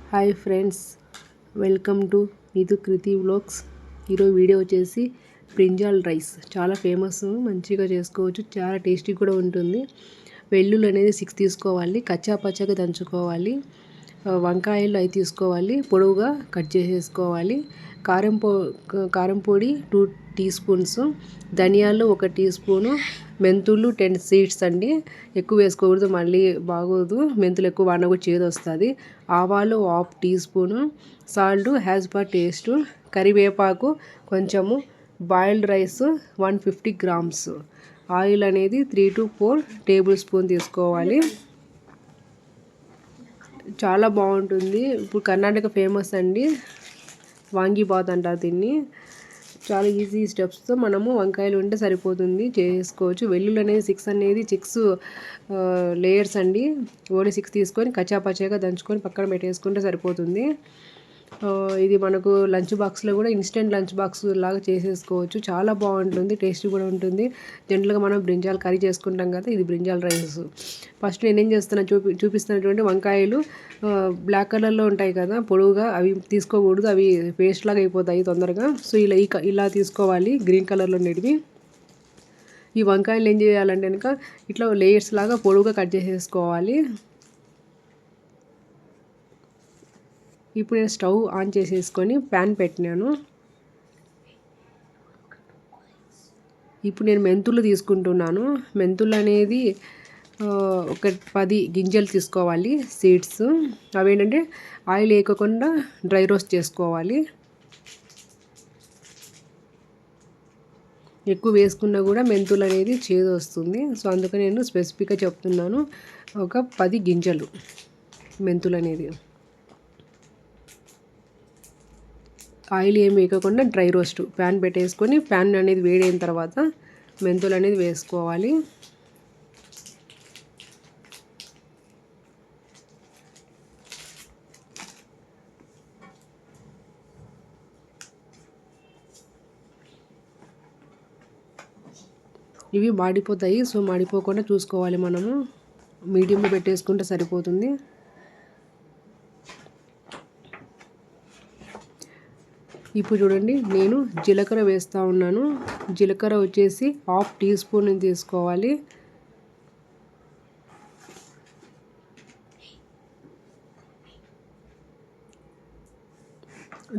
Hi friends, welcome to Nidhu Kriti vlogs. ఈరోజు video వచ్చేసి brinjal rice. చాలా ఫేమస్, మంచిగా చేసుకోవచ్చు, చాలా టేస్టీ కూడా ఉంటుంది. వెల్లుల్లి అనేది 6 తీసుకోవాలి, కచ్చా పచ్చగా దంచుకోవాలి. వంకాయలు 5 తీసుకోవాలి, పొడవుగా కట్ చేసేసుకోవాలి. కారం పొడి 2 టీ స్పూన్స్, ధనియాలు 1 టీ స్పూను, మెంతులు 10 సీడ్స్ అండి. ఎక్కువ వేసుకోకూడదు, మళ్ళీ బాగోదు. మెంతులు ఎక్కువ వాడినా కూడా చేదు వస్తుంది. ఆవాలు 1/2 teaspoon, salt as per taste, కరివేపాకు కొంచెము, బాయిల్డ్ రైస్ 150 గ్రామ్స్, ఆయిల్ అనేది 3 to 4 టేబుల్ స్పూన్ తీసుకోవాలి. చాలా బాగుంటుంది. ఇప్పుడు కర్ణాటక ఫేమస్ అండి, వాంగీబాత్ అంటారు దీన్ని. చాలా ఈజీ స్టెప్స్తో మనము వంకాయలు ఉంటే సరిపోతుంది, చేసుకోవచ్చు. వెల్లుల్లి అనేది 6 అనేది 6 లేయర్స్ అండి. ఓన్లీ 6 తీసుకొని కచ్చాపచ్చాగా దంచుకొని పక్కన పెట్టేసుకుంటే సరిపోతుంది. ఇది మనకు లంచ్ బాక్స్లో కూడా ఇన్స్టెంట్ లంచ్ బాక్స్ లాగా చేసేసుకోవచ్చు. చాలా బాగుంటుంది, టేస్టీ కూడా ఉంటుంది. జనరల్గా మనం బ్రింజాల్ కర్రీ చేసుకుంటాం కదా, ఇది బ్రింజాల్ రైస్. ఫస్ట్ నేనేం చేస్తున్నా చూపిస్తున్నటువంటి వంకాయలు బ్లాక్ కలర్లో ఉంటాయి కదా పొడవుగా, అవి తీసుకోకూడదు, అవి పేస్ట్ లాగా అయిపోతాయి తొందరగా. సో ఇలా తీసుకోవాలి, గ్రీన్ కలర్లో ఉండేటివి. ఈ వంకాయలు ఏం చేయాలంటే కనుక ఇట్లా లేయర్స్ లాగా పొడవుగా కట్ చేసేసుకోవాలి. ఇప్పుడు నేను స్టవ్ ఆన్ చేసేసుకొని ప్యాన్ పెట్టినాను. ఇప్పుడు నేను మెంతులు తీసుకుంటున్నాను. మెంతులు అనేది ఒక 10 గింజలు తీసుకోవాలి, సీడ్స్. అవేంటంటే ఆయిల్ వేయకుండా డ్రై రోస్ట్ చేసుకోవాలి. ఎక్కువ వేసుకున్నా కూడా మెంతులు అనేది చేదు వస్తుంది. సో అందుకని నేను స్పెసిఫిక్గా చెప్తున్నాను, ఒక 10 గింజలు మెంతులు అనేది. ఆయిల్ ఏం వేయకుండా డ్రై రోస్ట్ ప్యాన్ పెట్టేసుకొని, ప్యాన్ అనేది వేడైన తర్వాత మెంతులు అనేది వేసుకోవాలి. ఇవి మాడిపోతాయి, సో మాడిపోకుండా చూసుకోవాలి మనము. మీడియంలో పెట్టేసుకుంటే సరిపోతుంది. ఇప్పుడు చూడండి, నేను జీలకర్ర వేస్తూ ఉన్నాను. జీలకర్ర వచ్చేసి 1/2 టీ స్పూన్ తీసుకోవాలి.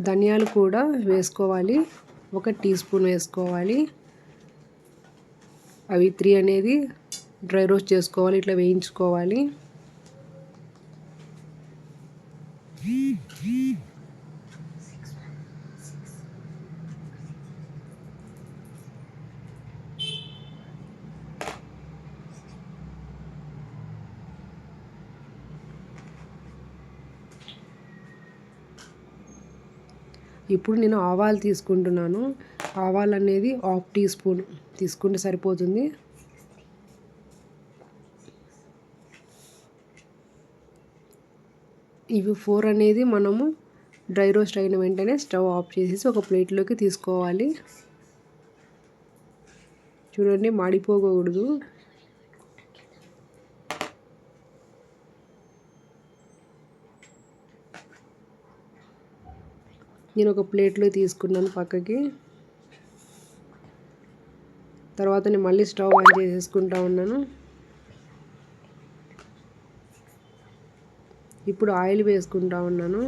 ధనియాలు కూడా వేసుకోవాలి, 1 టీ స్పూన్ వేసుకోవాలి. అవి 3 అనేది డ్రై రోస్ట్ చేసుకోవాలి, ఇట్లా వేయించుకోవాలి. ఇప్పుడు నేను ఆవాలు తీసుకుంటున్నాను. ఆవాలు అనేది 1/2 టీ స్పూన్ తీసుకుంటే సరిపోతుంది. ఇవి 4 అనేది మనము డ్రై రోస్ట్ అయిన వెంటనే స్టవ్ ఆఫ్ చేసేసి ఒక ప్లేట్లోకి తీసుకోవాలి. చూడండి, మాడిపోకూడదు. నేను ఒక ప్లేట్లో తీసుకున్నాను పక్కకి. తర్వాత నేను మళ్ళీ స్టవ్ ఆన్ చేసేసుకుంటా ఉన్నాను. ఇప్పుడు ఆయిల్ వేసుకుంటా ఉన్నాను.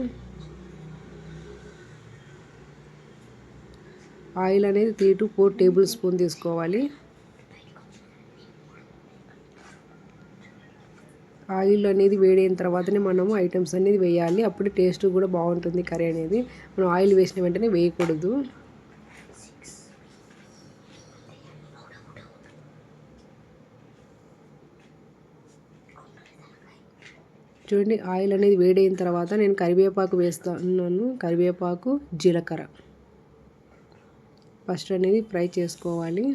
ఆయిల్ అనేది 3 to 4 టేబుల్ స్పూన్ తీసుకోవాలి. ఆయిల్ అనేది వేడైన తర్వాతనే మనము ఐటమ్స్ అనేది వేయాలి, అప్పుడు టేస్ట్ కూడా బాగుంటుంది కర్రీ అనేది. మనం ఆయిల్ వేసిన వెంటనే వేయకూడదు. చూడండి, ఆయిల్ అనేది వేడైన తర్వాత నేను కరివేపాకు వేస్తున్నాను. కరివేపాకు, జీలకర్ర ఫస్ట్ అనేది ఫ్రై చేసుకోవాలి.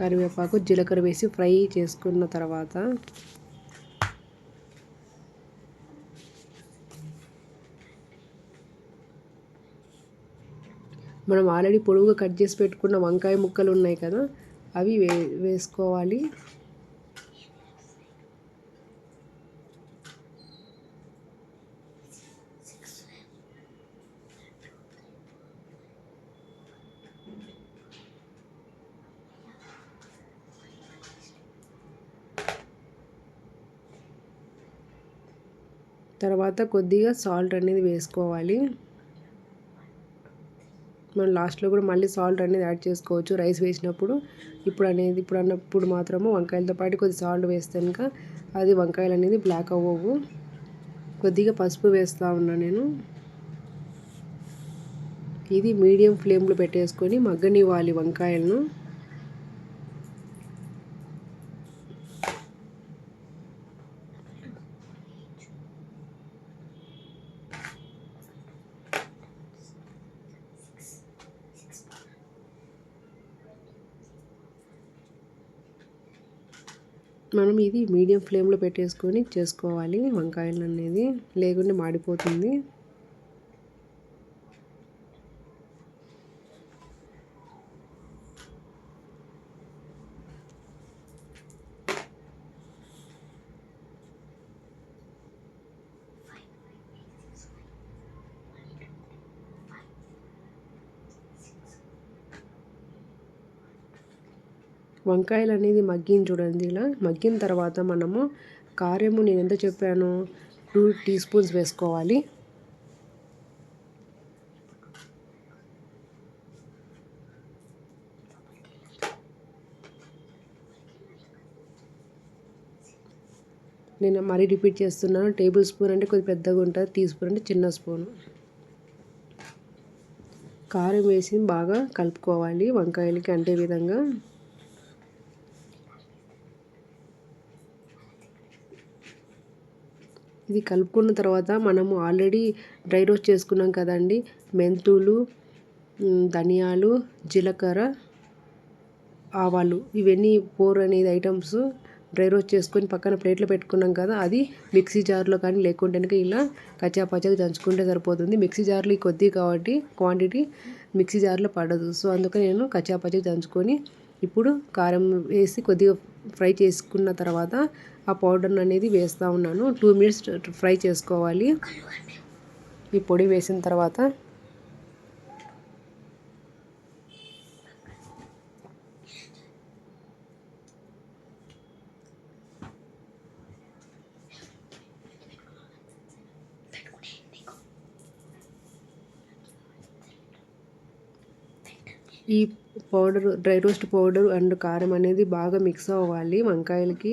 కరివేపాకు, జీలకర్ర వేసి ఫ్రై చేసుకున్న తర్వాత మనం ఆల్రెడీ పొడవుగా కట్ చేసి పెట్టుకున్న వంకాయ ముక్కలు ఉన్నాయి కదా, అవి వేసుకోవాలి. తర్వాత కొద్దిగా సాల్ట్ అనేది వేసుకోవాలి. మనం లాస్ట్లో కూడా మళ్ళీ సాల్ట్ అనేది యాడ్ చేసుకోవచ్చు రైస్ వేసినప్పుడు. ఇప్పుడు మాత్రము వంకాయలతో పాటు కొద్ది సాల్ట్ వేస్తే కనుక అది వంకాయలు అనేది బ్లాక్ అవ్వవు. కొద్దిగా పసుపు వేస్తూ ఉన్నాను నేను. ఇది మీడియం ఫ్లేమ్లో పెట్టేసుకొని మగ్గనివ్వాలి వంకాయలను. మనం ఇది మీడియం ఫ్లేమ్లో పెట్టేసుకొని చేసుకోవాలి వంకాయలు అనేది, లేకుంటే మాడిపోతుంది. వంకాయలు అనేది మగ్గిన చూడండి. ఇలా మగ్గిన తర్వాత మనము కారము నేను ఎంత చెప్పాను, 2 టీ స్పూన్స్ వేసుకోవాలి. నేను మరీ రిపీట్ చేస్తున్నాను. టేబుల్ స్పూన్ అంటే కొద్దిగా పెద్దగా ఉంటుంది, టీ స్పూన్ అంటే చిన్న స్పూను. కారం వేసి బాగా కలుపుకోవాలి వంకాయలకి అంటే విధంగా. ఇది కలుపుకున్న తర్వాత మనము ఆల్రెడీ డ్రై రోస్ట్ చేసుకున్నాం కదండి, మెంతులు, ధనియాలు, జీలకర్ర, ఆవాలు, ఇవన్నీ 4 అనేది ఐటమ్స్ డ్రై రోస్ట్ చేసుకొని పక్కన ప్లేట్లో పెట్టుకున్నాం కదా, అది మిక్సీ జార్లో కానీ లేకుంటే కనుక ఇలా కచ్చాపచ్చాగా దంచుకుంటే సరిపోతుంది. మిక్సీ జార్లో కొద్ది కాబట్టి క్వాంటిటీ మిక్సీ జార్లో పడదు. సో అందుకని నేను కచ్చాపచ్చాగా దంచుకొని ఇప్పుడు కారం వేసి కొద్దిగా ఫ్రై చేసుకున్న తర్వాత ఆ పౌడర్ అనేది వేస్తూ ఉన్నాను. 2 మినిట్స్ ఫ్రై చేసుకోవాలి. ఈ పొడి వేసిన తర్వాత ఈ powder, dry roast powder and కారం అనేది బాగా మిక్స్ అవ్వాలి వంకాయలకి.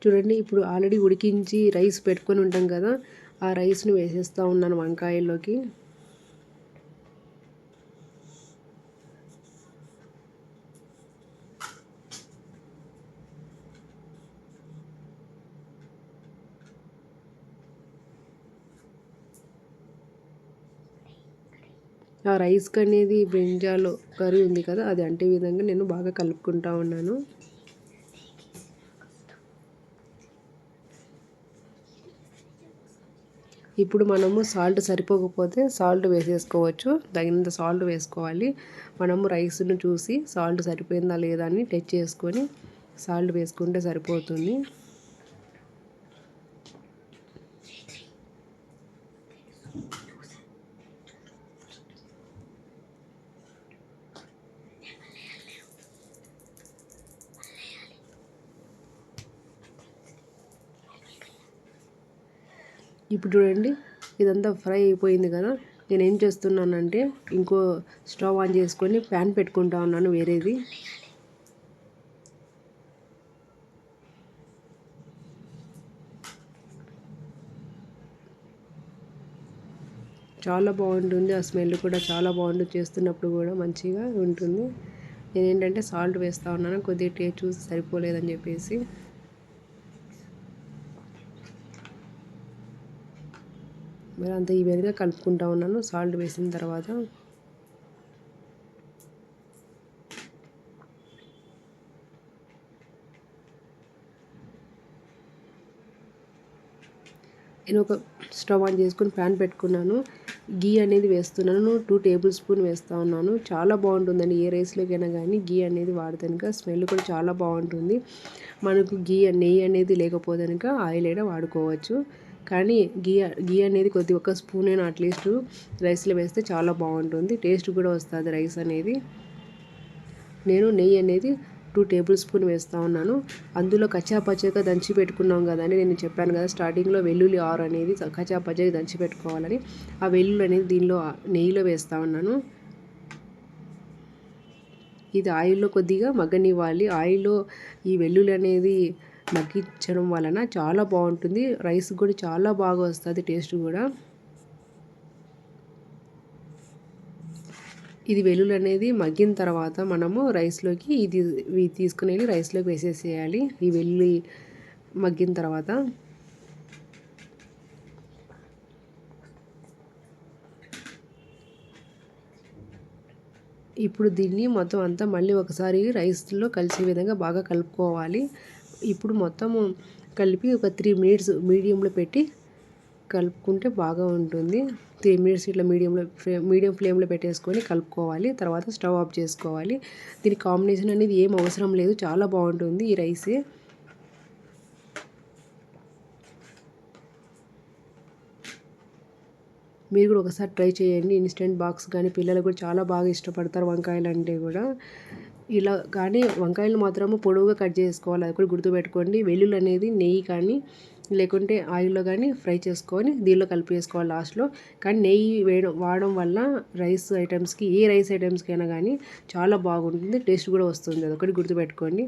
చూడండి, ఇప్పుడు ఆల్రెడీ ఉడికించి రైస్ పెట్టుకొని ఉంటాం కదా, ఆ రైస్ని వేసేస్తూ ఉన్నాను వంకాయల్లోకి. ఆ రైస్కి అనేది బ్రింజాల్ కర్రీ ఉంది కదా, అది అంటే విధంగా నేను బాగా కలుపుకుంటా ఉన్నాను. ఇప్పుడు మనము సాల్ట్ సరిపోకపోతే సాల్ట్ వేసేసుకోవచ్చు, తగినంత సాల్ట్ వేసుకోవాలి. మనము రైస్ను చూసి సాల్ట్ సరిపోయిందా లేదా అని టెస్ట్ చేసుకొని సాల్ట్ వేసుకుంటే సరిపోతుంది. ఇప్పుడు చూడండి, ఇదంతా ఫ్రై అయిపోయింది కదా, నేను ఏం చేస్తున్నానంటే ఇంకో స్టవ్ ఆన్ చేసుకొని ప్యాన్ పెట్టుకుంటా ఉన్నాను వేరేది. చాలా బాగుంటుంది, ఆ స్మెల్ కూడా చాలా బాగుంటుంది, చేస్తున్నప్పుడు కూడా మంచిగా ఉంటుంది. నేను ఏంటంటే సాల్ట్ వేస్తూ ఉన్నాను, కొద్దిగా టేస్ట్ చూసి సరిపోలేదని చెప్పేసి. మరి అంత ఈ విధంగా కలుపుకుంటా ఉన్నాను సాల్ట్ వేసిన తర్వాత. నేను ఒక స్టవ్ ఆన్ చేసుకొని ప్యాన్ పెట్టుకున్నాను. గీ అనేది వేస్తున్నాను. 2 టేబుల్ స్పూన్ వేస్తూ ఉన్నాను. చాలా బాగుంటుందండి ఏ రైస్లోకైనా కానీ గీ అనేది వాడితే కనుక స్మెల్ కూడా చాలా బాగుంటుంది. మనకు నెయ్యి అనేది లేకపోతే కనుక ఆయిల్ అయినా వాడుకోవచ్చు. కానీ గీ అనేది ఒక స్పూన్ అయినా అట్లీస్ట్ రైస్లో వేస్తే చాలా బాగుంటుంది. టేస్ట్ కూడా వస్తుంది రైస్ అనేది. నేను నెయ్యి అనేది 2 టేబుల్ స్పూన్ వేస్తూ ఉన్నాను. అందులో కచ్చాపచ్చాగా దంచి పెట్టుకున్నాం కదండి, నేను చెప్పాను కదా స్టార్టింగ్లో వెల్లుల్లి 6 అనేది కచ్చాపచ్చాగా దంచి పెట్టుకోవాలని. ఆ వెల్లుల్లి అనేది దీనిలో నెయ్యిలో వేస్తూ ఉన్నాను. ఇది ఆయిల్లో కొద్దిగా మగ్గనివ్వాలి. ఆయిల్లో ఈ వెల్లుల్లి అనేది మగ్గించడం వలన చాలా బాగుంటుంది. రైస్ కూడా చాలా బాగా వస్తుంది టేస్ట్ కూడా. ఇది వెల్లుల్లి అనేది మగ్గిన తర్వాత మనము రైస్లోకి ఇది తీసుకుని వెళ్ళి రైస్లోకి వేసేసేయాలి. ఈ వెల్లుల్లి మగ్గిన తర్వాత ఇప్పుడు దీన్ని మొత్తం అంతా మళ్ళీ ఒకసారి రైస్లో కలిసే విధంగా బాగా కలుపుకోవాలి. ఇప్పుడు మొత్తము కలిపి ఒక 3 మినిట్స్ మీడియంలో పెట్టి కలుపుకుంటే బాగా ఉంటుంది. 3 మినిట్స్ ఇట్లా మీడియం ఫ్లేమ్లో పెట్టేసుకొని కలుపుకోవాలి. తర్వాత స్టవ్ ఆఫ్ చేసుకోవాలి. దీని కాంబినేషన్ అనేది ఏం అవసరం లేదు, చాలా బాగుంటుంది ఈ రైస్. మీరు కూడా ఒకసారి ట్రై చేయండి. ఇన్స్టెంట్ బాక్స్ కానీ పిల్లలు కూడా చాలా బాగా ఇష్టపడతారు వంకాయలు అంటే కూడా. ఇలా కానీ వంకాయలు మాత్రము పొడవుగా కట్ చేసుకోవాలి, అది కూడా గుర్తుపెట్టుకోండి. వెల్లుల్లి అనేది నెయ్యి కానీ లేకుంటే ఆయిల్లో కానీ ఫ్రై చేసుకొని దీనిలో కలిపేసుకోవాలి లాస్ట్లో. కానీ నెయ్యి వాడడం వల్ల ఏ రైస్ ఐటమ్స్కైనా కానీ చాలా బాగుంటుంది, టేస్ట్ కూడా వస్తుంది. అదొకటి గుర్తుపెట్టుకోండి.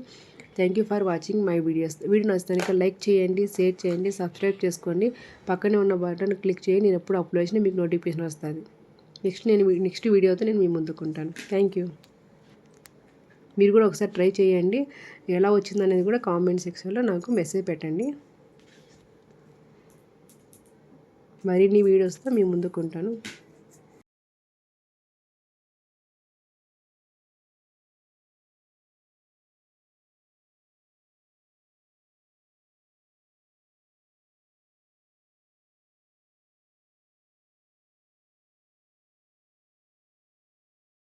Thank you for watching my videos. Video నచ్చితే లైక్ చేయండి, షేర్ చేయండి, సబ్స్క్రైబ్ చేసుకోండి. పక్కనే ఉన్న బటన్ క్లిక్ చేయండి. నేను ఎప్పుడు అప్లోడ్ చేసినా మీకు నోటిఫికేషన్ వస్తుంది. నెక్స్ట్ వీడియోతో నేను మీ ముందుకుంటాను. Thank you. మీరు కూడా ఒకసారి ట్రై చేయండి. ఎలా వచ్చిందనేది కూడా కామెంట్ సెక్షన్లో నాకు మెసేజ్ పెట్టండి. మరిన్ని వీడియోస్తో మీ ముందుకుంటాను.